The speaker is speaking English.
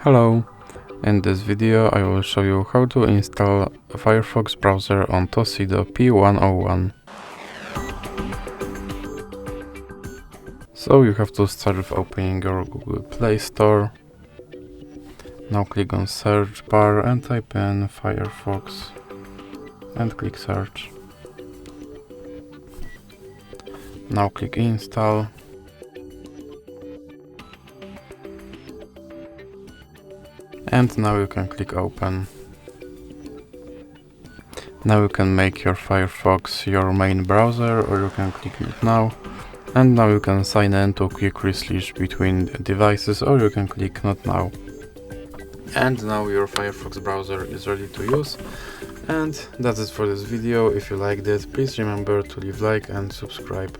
Hello, in this video I will show you how to install Firefox browser on TOSCIDO P101. So you have to start with opening your Google Play Store. Now click on search bar and type in Firefox and click search. Now click install. And now you can click open. Now you can make your Firefox your main browser, or you can click it now. And now you can sign in to quickly switch between devices, or you can click not now. And now your Firefox browser is ready to use. And that's it for this video. If you liked it, please remember to leave like and subscribe.